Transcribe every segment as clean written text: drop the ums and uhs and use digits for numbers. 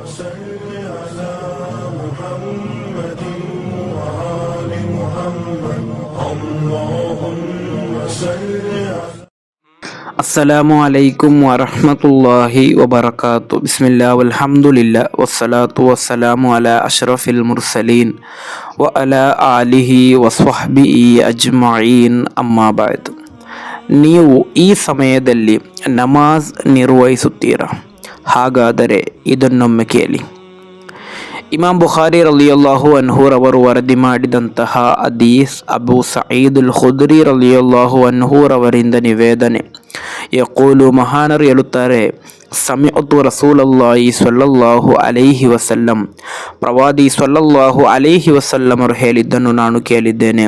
صل على محمد وآل محمد اللهم صل على ಅಸ್ಸಲಾಮು ಅಲೈಕುಂ ವರಹಮತುಲ್ಲಾಹಿ ವಬರಕಾತು. ಬಿಸ್ಮಿಲ್ಲಾ ವಲ್ಹಮ್ದುಲಿಲ್ಲಾ ವಸ್ಸಲಾತು ವಸ್ಸಲಾಮು ಅಲಾ ಅಶ್ರಫಿಲ್ ಮುರ್ಸಲೀನ್ ವ ಅಲಾ ಆಲಿಹಿ ವಸ್ವಹ್ಬಿಹಿ ಅಜ್ಮഈನ್. ಅಮ್ಮಾ ಬಾದ್. ನೀವು ಈ ಸಮಯದಲ್ಲಿ ನಮಾಜ್ ನಿರ್ವಹಿಸುತ್ತೀರಾ? ಹಾಗಾದರೆ ಇದನ್ನೊಮ್ಮೆ ಕೇಳಿ. ಇಮಾಮ್ ಬುಖಾರಿ ರಲಿಯಲ್ಲಾಹು ಅನ್ಹು ರವರು ವರದಿ ಮಾಡಿದಂತಹ ಹದೀಸ್ ಅಬೂ ಸঈದ್ ಅಲ್ ಖುದ್ರಿ ರಲಿಯಲ್ಲಾಹು ಅನ್ಹು ರವರಿಂದ ನಿವೇದನೆ. ಯಕೂಲು, ಮಹಾನರು ಹೇಳುತ್ತಾರೆ, ಸಮಿಅತು ರಸೂಲಲ್ಲಾಹಿ ಸ್ವಲ್ಲಲ್ಲಾಹು ಅಲೈಹಿ ವಸಲ್ಲಂ, ಪ್ರವಾದಿ ಸ್ವಲ್ಲಲ್ಲಾಹು ಅಲೈಹಿ ವಸಲ್ಲಮರು ಹೇಳಿದ್ದನ್ನು ನಾನು ಕೇಳಿದ್ದೇನೆ.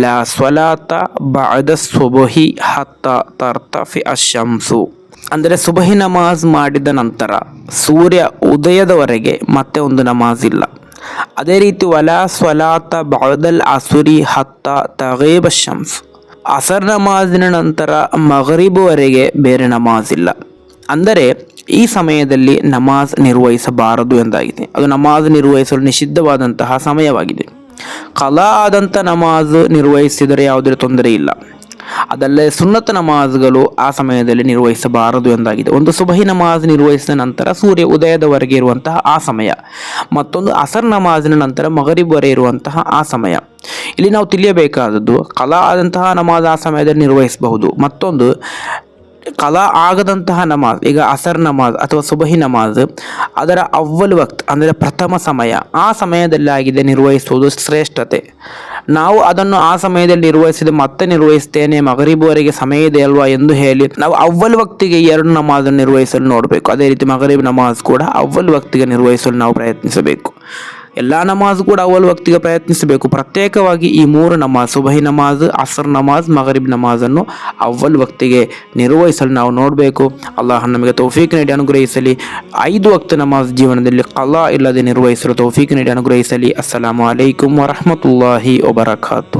ಲಾ ಸ್ವಲಾತ ಬಅದ ಸುಬ್ಹಿ ಹತ್ತಾ ತರ್ತಫಿ ಅಶಂಸು. ಅಂದರೆ ಸುಬಹಿ ನಮಾಜ್ ಮಾಡಿದ ನಂತರ ಸೂರ್ಯ ಉದಯದವರೆಗೆ ಮತ್ತೆ ಒಂದು ನಮಾಜ್ ಇಲ್ಲ. ಅದೇ ರೀತಿ ವಲಾ ಸ್ವಲಾತ ಬಅದಲ್ ಅಸುರಿ ಹತ್ತಾ ತಗೀಬ ಶಮ್ಸ್. ಅಸರ್ ನಮಾಜಿನ ನಂತರ ಮಗರಿಬ್ವರೆಗೆ ಬೇರೆ ನಮಾಜ್ ಇಲ್ಲ. ಅಂದರೆ ಈ ಸಮಯದಲ್ಲಿ ನಮಾಜ್ ನಿರ್ವಹಿಸಬಾರದು ಎಂದಾಗಿದೆ. ಅದು ನಮಾಜ್ ನಿರ್ವಹಿಸಲು ನಿಷಿದ್ಧವಾದಂತಹ ಸಮಯವಾಗಿದೆ. ಕಲಾ ಆದಂಥ ನಮಾಜ್ ನಿರ್ವಹಿಸಿದರೆ ಯಾವುದೇ ತೊಂದರೆ ಇಲ್ಲ. ಅದಲ್ಲದೆ ಸುನ್ನತ್ ನಮಾಜ್ಗಳು ಆ ಸಮಯದಲ್ಲಿ ನಿರ್ವಹಿಸಬಾರದು ಎಂದಾಗಿದೆ. ಒಂದು ಸುಬಹಿ ನಮಾಜ್ ನಿರ್ವಹಿಸಿದ ನಂತರ ಸೂರ್ಯ ಉದಯದವರೆಗೆ ಇರುವಂತಹ ಆ ಸಮಯ, ಮತ್ತೊಂದು ಅಸರ್ ನಮಾಜಿನ ನಂತರ ಮಗರಿಬ್ವರೆ ಇರುವಂತಹ ಆ ಸಮಯ. ಇಲ್ಲಿ ನಾವು ತಿಳಿಯಬೇಕಾದದ್ದು, ಕಲಾ ಆದಂತಹ ನಮಾಜ್ ಆ ಸಮಯದಲ್ಲಿ ನಿರ್ವಹಿಸಬಹುದು. ಮತ್ತೊಂದು ಕಲಾ ಆಗದಂತಹ ನಮಾಜ್, ಈಗ ಅಸರ್ ನಮಾಜ್ ಅಥವಾ ಸುಬಹಿ ನಮಾಜ್, ಅದರ ಅವ್ವಲ್ ವಕ್ತ್ ಅಂದರೆ ಪ್ರಥಮ ಸಮಯ, ಆ ಸಮಯದಲ್ಲಿ ಆಗಿದೆ ನಿರ್ವಹಿಸುವುದು ಶ್ರೇಷ್ಠತೆ. ನಾವು ಅದನ್ನು ಆ ಸಮಯದಲ್ಲಿ ನಿರ್ವಹಿಸಿದ ಮತ್ತೆ ನಿರ್ವಹಿಸ್ತೇನೆ, ಮಗರಿಬ್ವರೆಗೆ ಸಮಯ ಇದೆ ಅಲ್ವಾ ಎಂದು ಹೇಳಿ ನಾವು ಅವ್ವಲ್ ವಕ್ತಿಗೆ ಎರಡು ನಮಾಜನ್ನು ನಿರ್ವಹಿಸಲು ನೋಡಬೇಕು. ಅದೇ ರೀತಿ ಮಗರಿಬ್ ನಮಾಜ್ ಕೂಡ ಅವ್ವಲ್ ವಕ್ತಿಗೆ ನಿರ್ವಹಿಸಲು ನಾವು ಪ್ರಯತ್ನಿಸಬೇಕು. ಎಲ್ಲ ನಮಾಜ್ ಕೂಡ ಅವ್ವಲ್ ವಕ್ತಿಗೆ ಪ್ರಯತ್ನಿಸಬೇಕು. ಪ್ರತ್ಯೇಕವಾಗಿ ಈ ಮೂರು ನಮಾಜ್, ಸುಬಹಿ ನಮಾಜ್, ಅಸರ್ ನಮಾಜ್, ಮಗರಿಬ್ ನಮಾಜನ್ನು ಅವ್ವಲ್ ವಕ್ತಿಗೆ ನಿರ್ವಹಿಸಲು ನಾವು ನೋಡಬೇಕು. ಅಲ್ಲಾಹ್ ನಮಗೆ ತೌಫೀಕ್ ನೀಡಿ ಅನುಗ್ರಹಿಸಲಿ. 5 ವಕ್ತ ನಮಾಜ್ ಜೀವನದಲ್ಲಿ ಕಲಾ ಇಲ್ಲದೆ ನಿರ್ವಹಿಸಲು ತೌಫೀಕ್ ನೀಡಿ ಅನುಗ್ರಹಿಸಲಿ. ಅಸ್ಸಲಾಮು ಅಲೈಕುಂ ವರಹಮತುಲ್ಲಾಹಿ ವಬರಕಾತು.